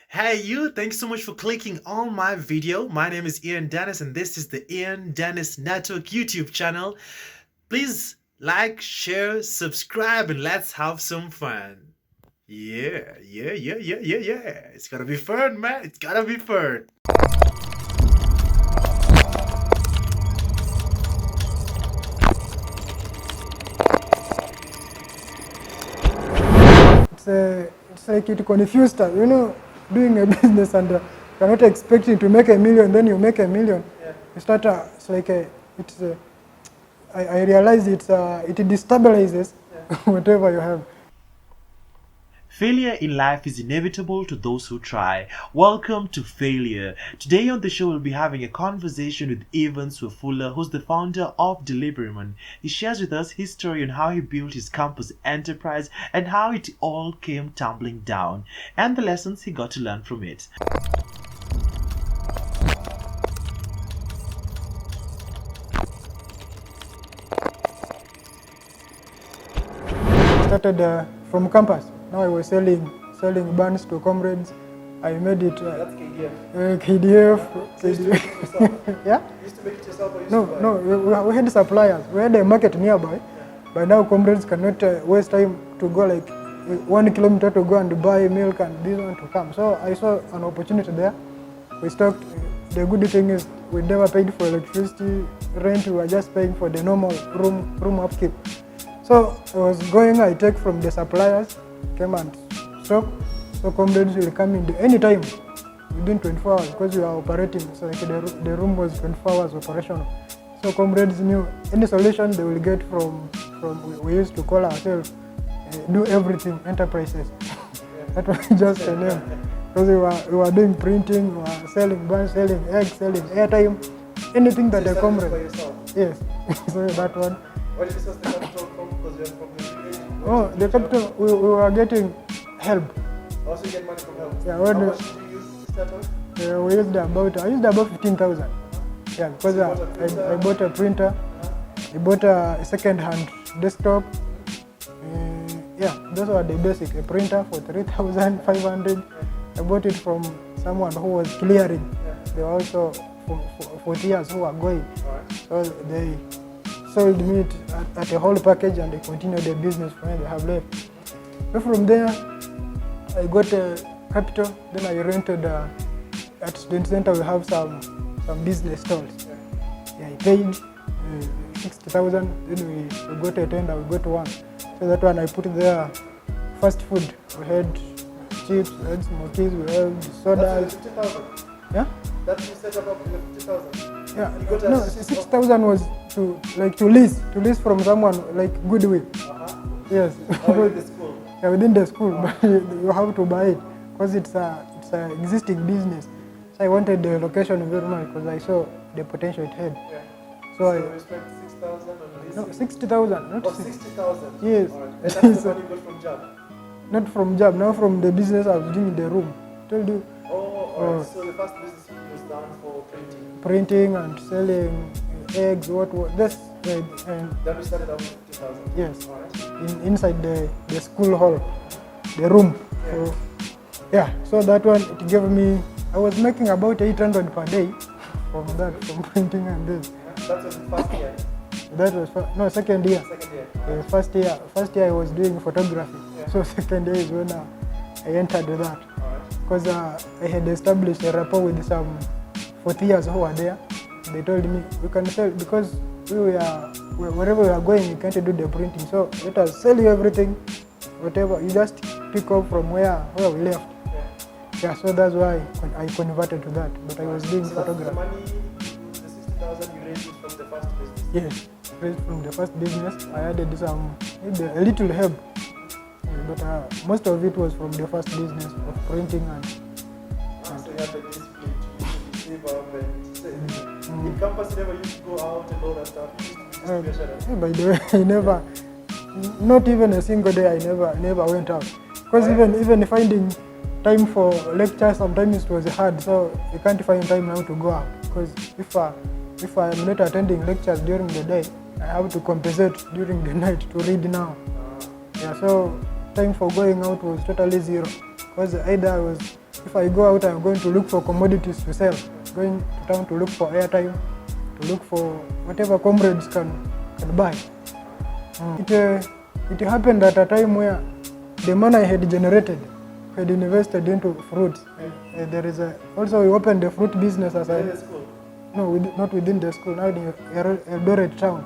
Hey you, thanks so much for clicking on my video. My name is Ian Dennis and this is the Ian Dennis Network YouTube channel. Please like, share, subscribe and let's have some fun. Yeah. It's gonna be fun, man. It's gotta be fun. It's like it confused us, doing a business and you're not expecting to make a million, then you make a million. Yeah. You start, I realize it destabilizes whatever you have. Failure in life is inevitable to those who try. Welcome to Failure. Today on the show we'll be having a conversation with Evans Wafula, who's the founder of Deliveryman. He shares with us his story on how he built his campus enterprise and how it all came tumbling down, and the lessons he got to learn from it. Started from campus. Now I was selling buns to comrades. I made it. That's KDF. KDF. So you used to make it yourself? Yeah? You used to make it yourself or you used No, to buy? no. We had suppliers. We had a market nearby. But now comrades cannot waste time to go like 1 kilometer to go and buy milk and this one to come. So I saw an opportunity there. We stocked. The good thing is we never paid for electricity, rent. We were just paying for the normal room upkeep. So I was going. I take from the suppliers, came and stock. So comrades will come in any time within 24 hours because we are operating. So like the room was 24 hours operational. So comrades knew any solution they will get from we used to call ourselves do everything enterprises. That was just a name. Because we were doing printing, we were selling buns, selling eggs, selling airtime, anything that So a you started comrade. this by yourself? Yes. So that one. Where did you source the capital from? Because you're from the village? Oh, the capital we were getting help. Also you get money from help? Yeah, How much did you use to start off? I used about 15,000. Yeah, because So I bought a printer, I bought a second-hand desktop. Yeah, those were the basic. A printer for 3,500. I bought it from someone who was clearing. They were also for 40 years who were going. So they sold me it at a whole package and they continued their business when they have left. So from there, I got a capital. Then I rented at student center. We have some business stalls. Yeah, I paid 60,000. Then we got a tender. We got one. So that one I put there. Fast food. We had chips, we had smokies, we had sodas. That's 50,000? Yeah. That you set up with 50,000? Yeah. You got a- No, 6,000 was to lease from someone like Goodwill. Yes. Oh, in the school? Yeah, within the school, but you have to buy it because it's a existing business. So I wanted the location very much because I saw the potential it had. Yeah. So So you spent 6,000 on leasing? no, 60,000, not Oh, 60. 60,000? Yes. Alright. And that's the money you got from job? Not from job, now from the business I was doing in the room. Told you, Oh, alright. So the first business was done for printing. printing and selling eggs, what this, and Then we started out with 50,000? yes, Alright. inside the school hall, the room. So, yeah, so that one, it gave me, I was making about 800 per day from printing and this. That was the first year? That was, second year. Second year? First year I was doing photography. Yeah. So second year is when I entered that. Alright. Because I had established a rapport with some 40 years who were there. They told me, we can sell, because wherever we are going, you can't do the printing. So let us sell you everything, whatever. You just pick up from where we left. Yeah, so that's why I converted to that. But I was doing So that's the photography. money, the 60,000 you raised it from the first business? Yes, raised from the first business. I added maybe a little help. But most of it was from the first business of printing and So you had the discipline to save up and save. In campus you never used to go out and all that stuff. You used to be just patient. by the way, I never, not even a single day, I never went out. Because even finding time for lectures, sometimes it was hard. So you can't find time now to go out. Because if I am not attending lectures during the day, I have to compensate during the night to read now. Yeah, so time for going out was totally zero. Because either I was if I go out, I'm going to look for commodities to sell. Going to town to look for airtime, to look for whatever comrades can buy. It happened at a time where the money I had generated had invested into fruits. There is also we opened a fruit business as In the school? no, not within the school. Now in Eldoret town,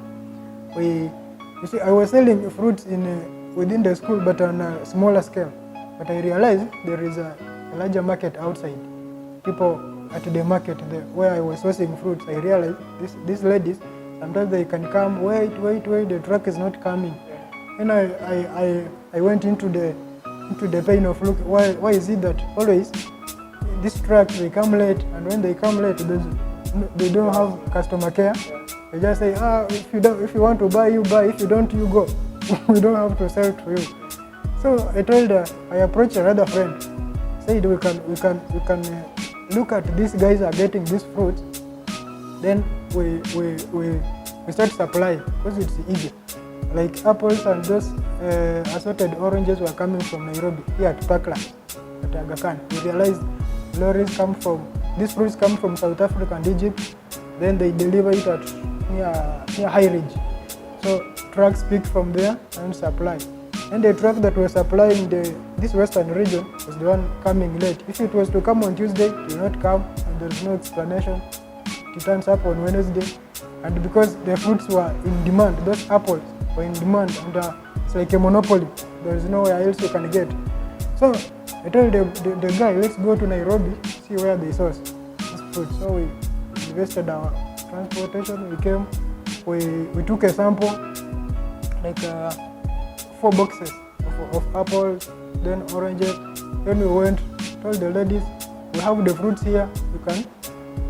you see, I was selling fruits within the school, but on a smaller scale. But I realized there is a larger market outside. People at the market where I was sourcing fruits, I realized these ladies, sometimes they can come, wait, the truck is not coming. And I went into the pain of look, why is it that always these trucks, they come late, and when they come late, they don't have customer care. They just say, if you want to buy, you buy. If you don't, you go. We don't have to sell to you. So I told her, I approached another friend, said we can look at these guys are getting these fruits, then we start supplying because it's easy. Like apples and those assorted oranges were coming from Nairobi here at Parkland, at Aga Khan. We realized these fruits come from South Africa and Egypt, then they deliver it at near High Ridge. So trucks pick from there and supply. And the truck that was supplying this western region was the one coming late. If it was to come on Tuesday, it will not come, and there's no explanation. It turns up on Wednesday. And because the fruits were in demand, those apples were in demand, and it's like a monopoly. There's nowhere else you can get. So I told the guy, let's go to Nairobi, see where they source this fruit. So we invested our transportation, we came, we took a sample, like 4 boxes of apples, then oranges. Then we went, told the ladies, we have the fruits here,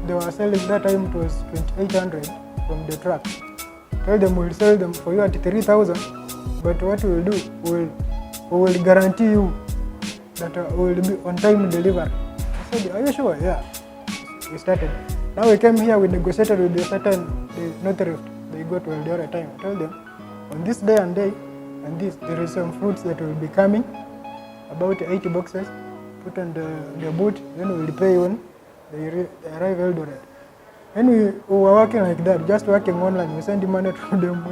they were selling that time, it was 2,800 from the truck. Told them we'll sell them for you at 3,000, but what we will do, we will guarantee you that we will be on time delivery. I said, are you sure? Yeah. We started. Now we came here, we negotiated with the North Rift. They go to Eldoret time. I told them, on this day and day, and there is some fruits that will be coming, about 80 boxes, put on the boat, then we will pay when they arrive Eldoret. And we were working like that, just working online. We send money to them,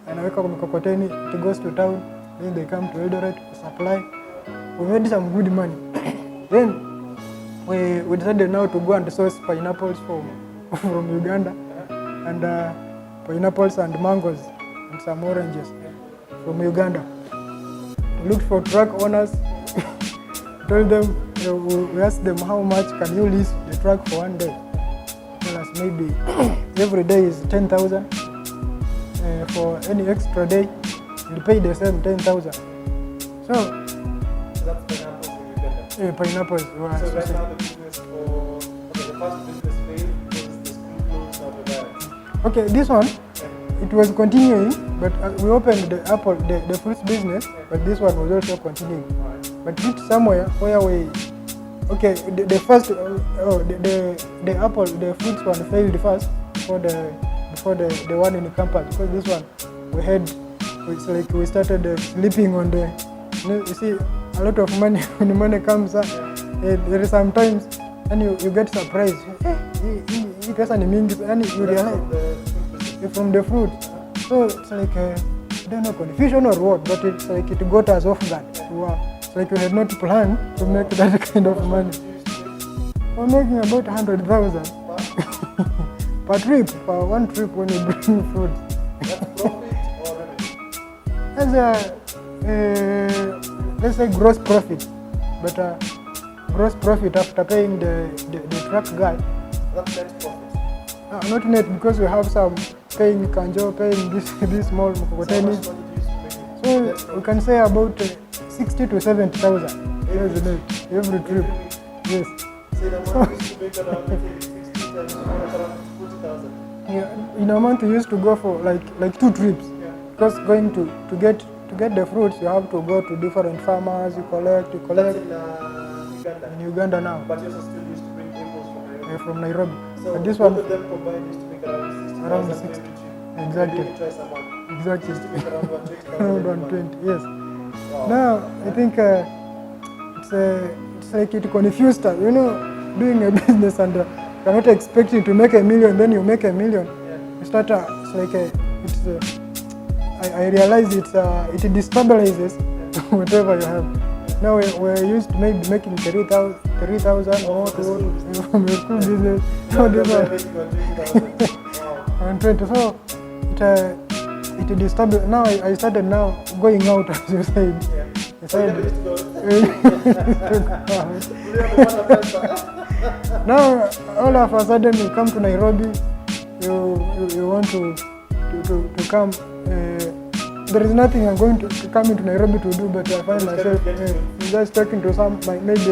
and I wake up in Kokoteni, it goes to town, then they come to Eldoret, we supply. We made some good money. Then we decided now to go and source pineapples from Uganda, and pineapples and mangoes, and some oranges from Uganda. We looked for truck owners, told them, we asked them how much can you lease the truck for one day. Tell us maybe every day is 10,000. For any extra day, we'll pay the same 10,000. So that's pineapples in Uganda. Pineapples. So right now the business the first business failed because the school closed after that. Okay, this one, it was continuing, but we opened the fruits business, but this one was also continuing. But hit somewhere where the fruits one failed first before the one in the campus, because this one it's like we started sleeping on you see, a lot of money, when the money comes up, there is sometimes, and you get surprised. You realize from the fruit. So it's like, I don't know, confusion or what, but it's like it got us off guard. It's like we had not planned to make that kind of money. We're making about 100,000 per trip, for one trip when you bring fruit. That's profit or revenue? As let's say gross profit, but gross profit after paying the truck guy. That's net profit. Not net, because we have some paying Kanjo, paying this small Mkokoteni. So how much money do you used to make? So we can say about 60 to 70,000 every trip. Yes. Say the amount used to make around 60 times around 40,000. Yeah, in a month we used to go for like 2 trips. Yeah. Because going to get the fruits, you have to go to different farmers, you collect. That's in Uganda. In Uganda now, But you also still used to bring apples from Nairobi. from Nairobi. So But this both one, of them combined used to make around Around 60,000 60. every trip. Exactly. Maybe twice a month. exactly, Make around 120,000 around every month. 120, yes. Wow. Now, I think it's it's like it confused us, doing a business and you're not expecting to make $1 million, then you make $1 million. You start, it's like I realize it destabilizes whatever you have. Now we're used to maybe making 3,000 or from your school business. Now this one, 20. So it destabilizes. Now I started now going out, as you said. Now all of a sudden you come to Nairobi, you want to come. There is nothing I'm going to come into Nairobi to do, but I find myself just talking to maybe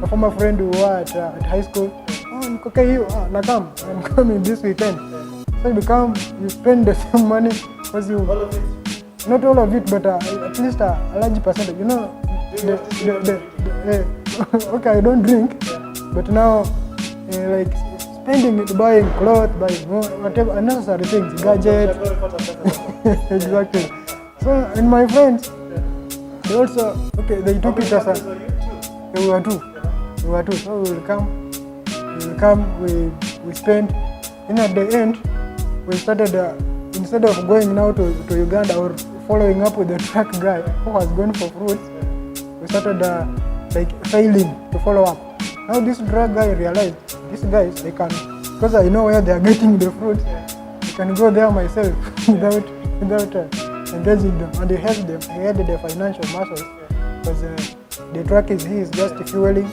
a former friend who were at high school. Oh, okay, I'm coming this weekend. So you spend the same money because you. All of it. Not all of it, but at least a large percentage. Okay, I don't drink, but now like spending it, buying clothes, buying whatever unnecessary things, gadgets. Exactly. So, and my friends, they also, they took it as we were two. So we will come, we spend, and at the end, we started, instead of going now to Uganda or following up with the truck guy who has gone for fruits, we started failing to follow up. Now this drug guy realized, these guys, they can, because I know where they are getting the fruits, I can go there myself without engaging them. And he had the financial muscles, because the truck he is just fueling,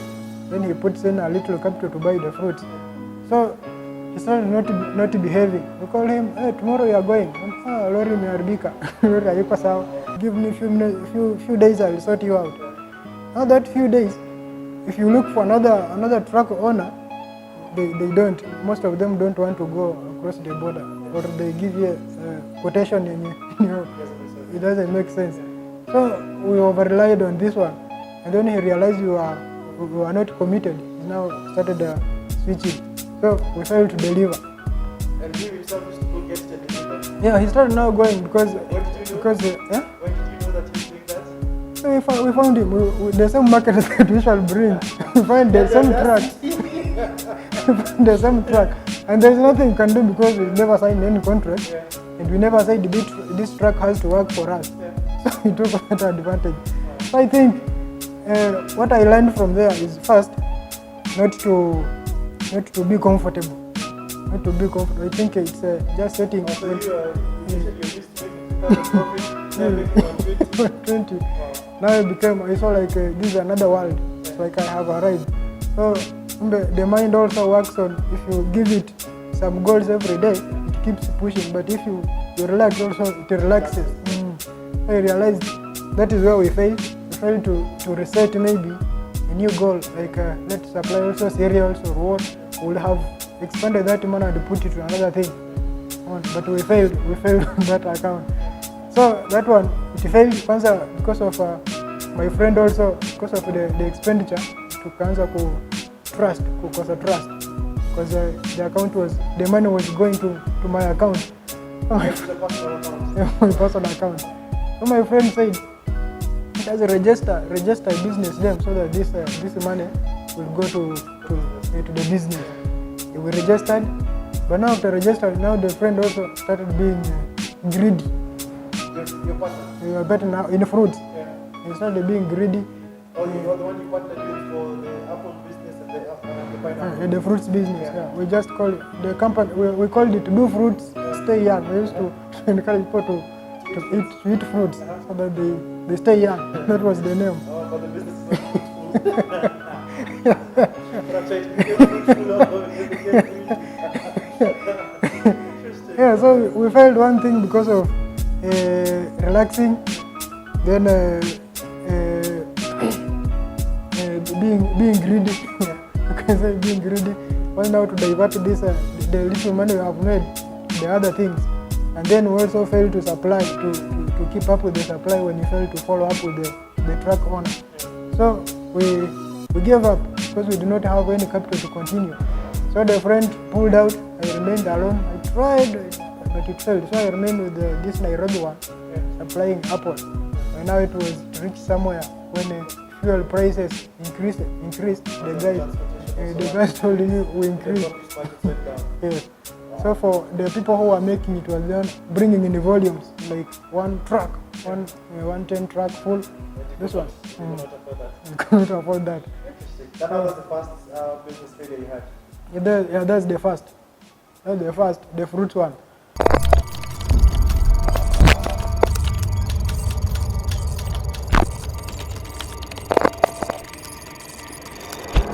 then he puts in a little capital to buy the fruits. So he started not behaving. We call him, hey, tomorrow you are going. Lori imeharibika. Lori hayuko sawa. Give me few days, I will sort you out. Now that few days, if you look for another truck owner, they don't. Most of them don't want to go across the border, or they give you a quotation it doesn't make sense. So we over-relied on this one, and then he realized we were not committed. He now started switching. So we failed to deliver. And he himself used to go get the deliver. Yeah, he started now going because. When did you know? Because When did you know that he was doing that? So we found him. The same market that we shall bring. We find the same truck. The same truck, and there's nothing we can do because we never signed any contract, and we never said this truck has to work for us. So we took that advantage. So I think what I learned from there is first not to be comfortable. Not to be comfortable. I think it's just setting. So you used to make profit, 20. Now I saw like this is another world. It's like I have arrived. So the mind also works on, if you give it some goals every day, it keeps pushing. But if you relax also, it relaxes. I realized that is where we fail. We fail to reset maybe a new goal, like let's supply also cereals or what. We'll have expanded that money and put it to another thing. But we failed on that account. So that one, it failed because of my friend also, because of the expenditure to cancel trust, because the account the money was going to my account. My personal account. So my friend said, "Just register a business name so that this money will go to the business." We registered, but now after registering, now the friend also started being greedy. Your partner? We are better now in fruits. Yeah. He started being greedy. Oh, you're the one you partnered with for the apple business and the pineapple? The fruits business, yeah. We just call it, the company, we called it Do Fruits, Stay Young. We used to encourage people to eat fruits so that they stay young. That was the name. Oh, but the business is not fruitful. Yeah, so we failed one thing because of relaxing, then being greedy. Okay, so being greedy. Find out to divert this the little money we have made to the other things, and then we also fail to supply to keep up with the supply when you fail to follow up with the truck owner. So we gave up because we did not have any capital to continue. So the friend pulled out. I remained alone. I tried, but it failed. So I remained with this Nairobi one, supplying apple. And now it was reached somewhere when fuel prices increased, the guys told me we increased. Yes. So for the people who are making it was then bringing in the volumes, like one 110 truck full. This one. You cannot afford that. That was the first business failure you had. Yeah, that's the first. That's the first, the fruit one.